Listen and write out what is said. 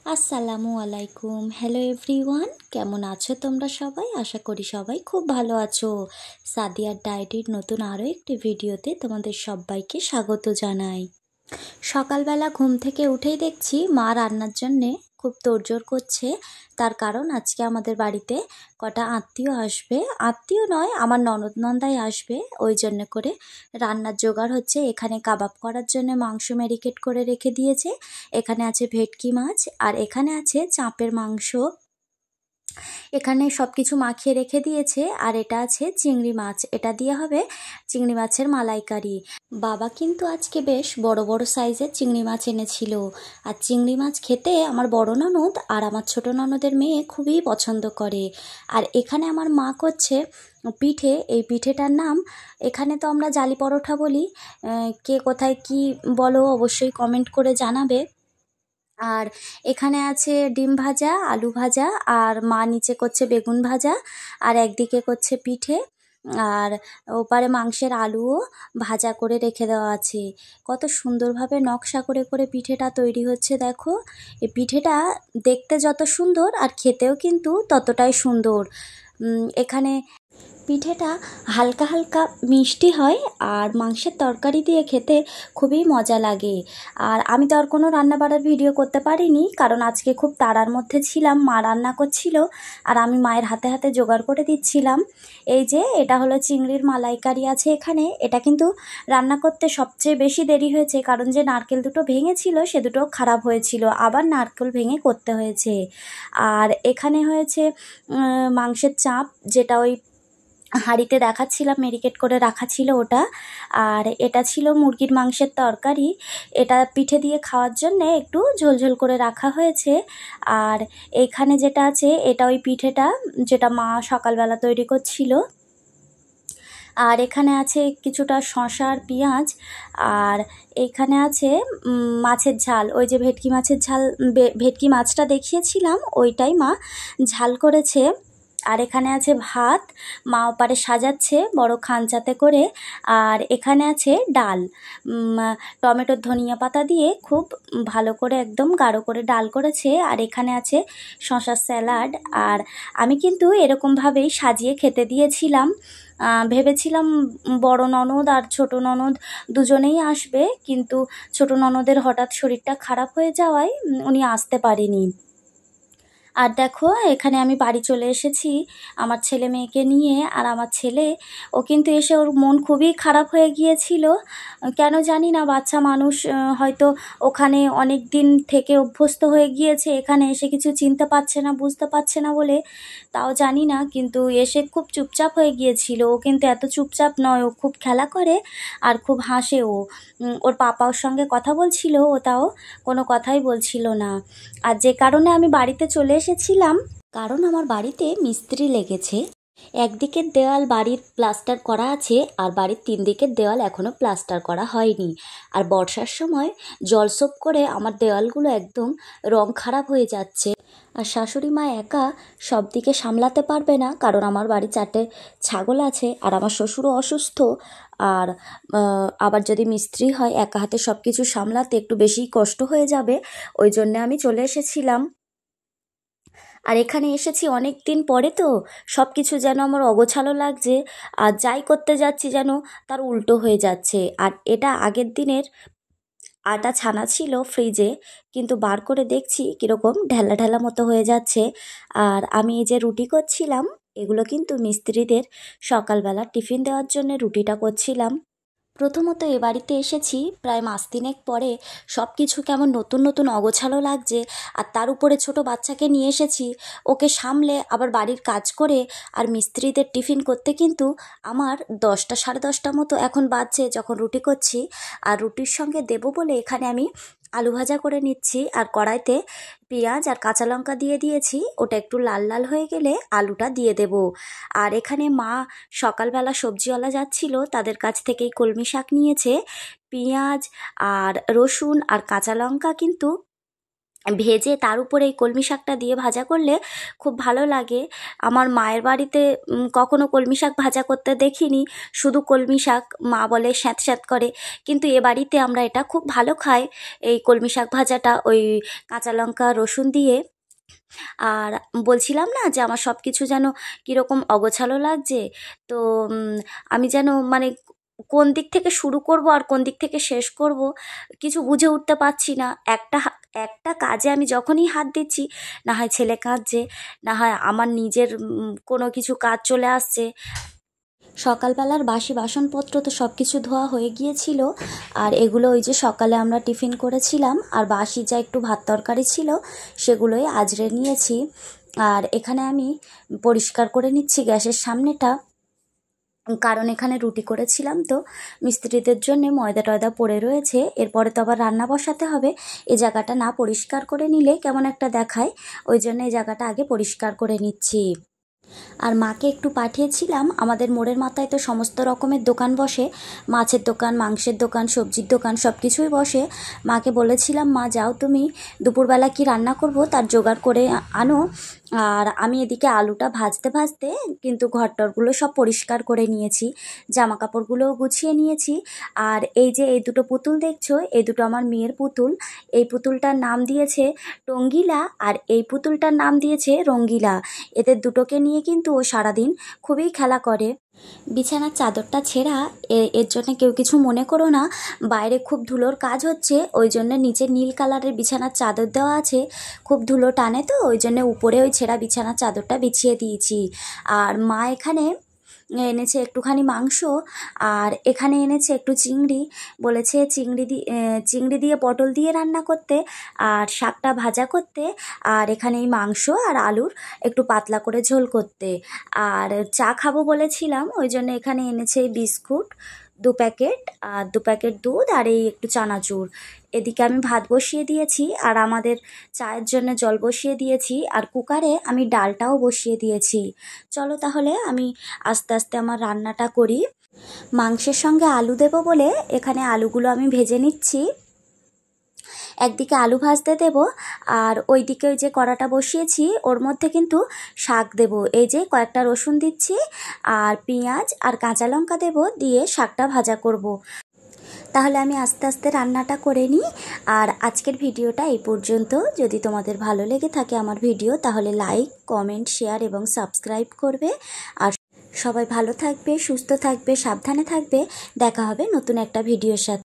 আসসালামু আলাইকুম। Hello everyone, কেমন আছো তোমরা সবাই? আশা করি সবাই খুব ভালো আছো। সাদিয়ার ডায়েরির নতুন আরও একটি ভিডিওতে তোমাদের সবাইকে স্বাগত জানাই। সকালবেলা ঘুম থেকে উঠেই দেখছি মা রান্নার জন্যে খুব তোড়জোড় করছে। তার কারণ আজকে আমাদের বাড়িতে কটা আত্মীয় আসবে, আত্মীয় নয় আমার ননদ নন্দাই আসবে, ওই জন্য করে রান্নার জোগাড় হচ্ছে। এখানে কাবাব করার জন্য মাংস ম্যারিনেট করে রেখে দিয়েছে, এখানে আছে ভেটকি মাছ, আর এখানে আছে চাঁপের মাংস। এখানে সব কিছু মাখিয়ে রেখে দিয়েছে। আর এটা আছে চিংড়ি মাছ, এটা দিয়ে হবে চিংড়ি মাছের মালাইকারি। বাবা কিন্তু আজকে বেশ বড় বড় সাইজের চিংড়ি মাছ এনেছিল। আর চিংড়ি মাছ খেতে আমার বড় ননদ আর আমার ছোট ননদের মেয়ে খুবই পছন্দ করে। আর এখানে আমার মা করছে পিঠে। এই পিঠেটার নাম এখানে তো আমরা জালি পরোটা বলি, কে কোথায় কি বলো অবশ্যই কমেন্ট করে জানাবে। আর এখানে আছে ডিম ভাজা, আলু ভাজা, আর মা নিচে করছে বেগুন ভাজা, আর একদিকে করছে পিঠে, আর ওপারে মাংসের আলুও ভাজা করে রেখে দেওয়া আছে। কত সুন্দরভাবে নকশা করে করে পিঠেটা তৈরি হচ্ছে দেখো। এই পিঠেটা দেখতে যত সুন্দর আর খেতেও কিন্তু ততটাই সুন্দর। এখানে পিঠেটা হালকা হালকা মিষ্টি হয় আর মাংসের তরকারি দিয়ে খেতে খুবই মজা লাগে। আর আমি তো আর কোনো রান্না বাড়ার ভিডিও করতে পারিনি, কারণ আজকে খুব তাড়ার মধ্যে ছিলাম। মা রান্না করছিল আর আমি মায়ের হাতে হাতে জোগাড় করে দিচ্ছিলাম। এই যে এটা হলো চিংড়ির মালাইকারি আছে এখানে। এটা কিন্তু রান্না করতে সবচেয়ে বেশি দেরি হয়েছে, কারণ যে নারকেল দুটো ভেঙেছিল সে দুটো খারাপ হয়েছিল, আবার নারকেল ভেঙে করতে হয়েছে। আর এখানে হয়েছে মাংসের চাপ, যেটা ওই হাঁড়িতে দেখাচ্ছিলাম ম্যারিনেট করে রাখা ছিল ওটা। আর এটা ছিল মুরগির মাংসের তরকারি, এটা পিঠে দিয়ে খাওয়ার জন্যে একটু ঝোলঝোল করে রাখা হয়েছে। আর এইখানে যেটা আছে এটা ওই পিঠেটা যেটা মা সকালবেলা তৈরি করছিল। আর এখানে আছে কিছুটা শসা আর পেঁয়াজ। আর এইখানে আছে মাছের ঝাল, ওই যে ভেটকি মাছের ঝাল, ভেটকি মাছটা দেখিয়েছিলাম ওইটাই মা ঝাল করেছে। আর এখানে আছে ভাত, মা ওপারে সাজাচ্ছে বড় খাঞ্চাতে করে। আর এখানে আছে ডাল, টমেটোর ধনিয়া পাতা দিয়ে খুব ভালো করে একদম গাঢ় করে ডাল করেছে। আর এখানে আছে শসার স্যালাড। আর আমি কিন্তু এরকমভাবেই সাজিয়ে খেতে দিয়েছিলাম। ভেবেছিলাম বড় ননদ আর ছোট ননদ দুজনেই আসবে, কিন্তু ছোট ননদের হঠাৎ শরীরটা খারাপ হয়ে যাওয়ায় উনি আসতে পারেনি। আর দেখো এখানে আমি বাড়ি চলে এসেছি আমার ছেলে মেয়েকে নিয়ে। আর আমার ছেলে ও কিন্তু এসে ওর মন খুবই খারাপ হয়ে গিয়েছিল, কেন জানি না। বাচ্চা মানুষ হয়তো ওখানে অনেক দিন থেকে অভ্যস্ত হয়ে গিয়েছে, এখানে এসে কিছু চিনতে পারছে না বুঝতে পারছে না বলে তাও জানি না, কিন্তু এসে খুব চুপচাপ হয়ে গিয়েছিল। ও কিন্তু এত চুপচাপ নয়, ও খুব খেলা করে আর খুব হাসে। ওর পাপা ওর সঙ্গে কথা বলছিল, ও তাও কোনো কথাই বলছিল না। আর যে কারণে আমি বাড়িতে চলে এসেছিলাম, কারণ আমার বাড়িতে মিস্ত্রি লেগেছে। একদিকের দেওয়াল বাড়ির প্লাস্টার করা আছে, আর বাড়ির 3 দিকের দেওয়াল এখনও প্লাস্টার করা হয়নি। আর বর্ষার সময় জলসোপ করে আমার দেওয়ালগুলো একদম রং খারাপ হয়ে যাচ্ছে। আর শাশুড়ি মা একা সব দিকে সামলাতে পারবে না, কারণ আমার বাড়ি 4টে ছাগল আছে আর আমার শ্বশুরও অসুস্থ। আর আবার যদি মিস্ত্রি হয় একা হাতে সব কিছু সামলাতে একটু বেশিই কষ্ট হয়ে যাবে, ওই জন্যে আমি চলে এসেছিলাম। আর এখানে এসেছি অনেক দিন পরে, তো সব কিছু যেন আমার অগোছালো লাগছে। আর যাই করতে যাচ্ছি যেন তার উল্টো হয়ে যাচ্ছে। আর এটা আগের দিনের আটা ছানা ছিল ফ্রিজে, কিন্তু বার করে দেখছি কীরকম ঢেলা ঢেলা মতো হয়ে যাচ্ছে। আর আমি এই যে রুটি করছিলাম, এগুলো কিন্তু মিস্ত্রিদের সকালবেলা টিফিন দেওয়ার জন্য রুটিটা করছিলাম। প্রথমত এ বাড়িতে এসেছি প্রায় মাস তিনেক পরে, সব কিছু কেমন নতুন নতুন অগোছালো লাগছে। আর তার উপরে ছোট বাচ্চাকে নিয়ে এসেছি, ওকে সামলে আবার বাড়ির কাজ করে আর মিস্ত্রিদের টিফিন করতে কিন্তু আমার 10টা সাড়ে 10টা মতো এখন বাজছে যখন রুটি করছি। আর রুটির সঙ্গে দেবো বলে এখানে আমি আলু ভাজা করে নিচ্ছি, আর কড়াইতে পেঁয়াজ আর কাঁচা লঙ্কা দিয়ে দিয়েছি, ওটা একটু লাল লাল হয়ে গেলে আলুটা দিয়ে দেব। আর এখানে মা সকালবেলা সবজিওয়ালা যাচ্ছিল, তাদের কাছ থেকেই কলমি শাক নিয়েছে। পেঁয়াজ আর রসুন আর কাঁচা লঙ্কা কিন্তু ভেজে তার উপরে এই কলমি শাকটা দিয়ে ভাজা করলে খুব ভালো লাগে। আমার মায়ের বাড়িতে কখনো কলমি শাক ভাজা করতে দেখিনি, শুধু কলমি শাক, মা বলে স্যাঁত স্যাঁত করে, কিন্তু এ বাড়িতে আমরা এটা খুব ভালো খাই, এই কলমি শাক ভাজাটা ওই কাঁচা লঙ্কা রসুন দিয়ে। আর বলছিলাম না যে আমার সব কিছু যেন কীরকম অগোছালো লাগছে, তো আমি যেন মানে কোন দিক থেকে শুরু করব আর কোন দিক থেকে শেষ করব কিছু বুঝে উঠতে পারছি না। একটা কাজে আমি যখনই হাত দিচ্ছি, না হয় ছেলে কাঁদছে, না হয় আমার নিজের কোনো কিছু কাজ চলে আসছে। সকালবেলার বাসি বাসনপত্র তো সব কিছু ধোয়া হয়ে গিয়েছিল, আর এগুলো ওই যে সকালে আমরা টিফিন করেছিলাম আর বাসি যা একটু ভাত তরকারি ছিল সেগুলোই আজরে নিয়েছি। আর এখানে আমি পরিষ্কার করে নিচ্ছি গ্যাসের সামনেটা, কারণ এখানে রুটি করেছিলাম তো মিস্ত্রিদের জন্য ময়দা টয়দা পড়ে রয়েছে, এরপরে তো আবার রান্না বসাতে হবে। এই জায়গাটা না পরিষ্কার করে নিলে কেমন একটা দেখায়, ওই জন্য এই জায়গাটা আগে পরিষ্কার করে নিচ্ছি। আর মাকে একটু পাঠিয়েছিলাম, আমাদের মোড়ের মাথায় তো সমস্ত রকমের দোকান বসে, মাছের দোকান, মাংসের দোকান, সবজির দোকান, সব কিছুই বসে। মাকে বলেছিলাম, মা যাও তুমি দুপুরবেলা কি রান্না করব তার জোগাড় করে আনো। আর আমি এদিকে আলুটা ভাজতে ভাজতে কিন্তু ঘরটরগুলো সব পরিষ্কার করে নিয়েছি, জামা কাপড়গুলোও গুছিয়ে নিয়েছি। আর এই যে এই দুটো পুতুল দেখছো, এই দুটো আমার মেয়ের পুতুল। এই পুতুলটার নাম দিয়েছে টঙ্গিলা আর এই পুতুলটার নাম দিয়েছে রঙ্গিলা। এদের দুটোকে নিয়ে কিন্তু ও সারাদিন খুবই খেলা করে। বিছানার চাদরটা ছেঁড়া, এর জন্য কেউ কিছু মনে করো না, বাইরে খুব ধুলোর কাজ হচ্ছে, ওই জন্য নিচে নীল কালারের বিছানার চাদর দেওয়া আছে, খুব ধুলো টানে তো ওই জন্য উপরে ওই ছেঁড়া বিছানার চাদরটা বিছিয়ে দিয়েছি। আর মা এখানে এনেছে একটুখানি মাংস, আর এখানে এনেছে একটু চিংড়ি, বলেছে চিংড়ি দিয়ে পটল দিয়ে রান্না করতে আর শাকটা ভাজা করতে, আর এখানে এই মাংস আর আলুর একটু পাতলা করে ঝোল করতে। আর চা খাবো বলেছিলাম, ওই জন্য এখানে এনেছে বিস্কুট 2 প্যাকেট, আর 2 প্যাকেট দুধ, আর এই একটু চানাচুর। এদিকে আমি ভাত বসিয়ে দিয়েছি আর আমাদের চায়ের জন্য জল বসিয়ে দিয়েছি, আর কুকারে আমি ডালটাও বসিয়ে দিয়েছি। চলো তাহলে আমি আস্তে আস্তে আমার রান্নাটা করি। মাংসের সঙ্গে আলু দেবো বলে এখানে আলুগুলো আমি ভেজে নিচ্ছি। একদিকে আলু ভাজতে দেব, আর ওইদিকে ওই যে কড়াটা বসিয়েছি ওর মধ্যে কিন্তু শাক দেব। এই যে কয়েকটা রসুন দিচ্ছি আর পেঁয়াজ আর কাঁচা লঙ্কা দেব, দিয়ে শাকটা ভাজা করব। তাহলে আমি আস্তে আস্তে রান্নাটা করে নিই। আর আজকের ভিডিওটা এই পর্যন্ত। যদি তোমাদের ভালো লেগে থাকে আমার ভিডিও, তাহলে লাইক, কমেন্ট, শেয়ার এবং সাবস্ক্রাইব করবে। আর সবাই ভালো থাকবে, সুস্থ থাকবে, সাবধানে থাকবে। দেখা হবে নতুন একটা ভিডিওর সাথে।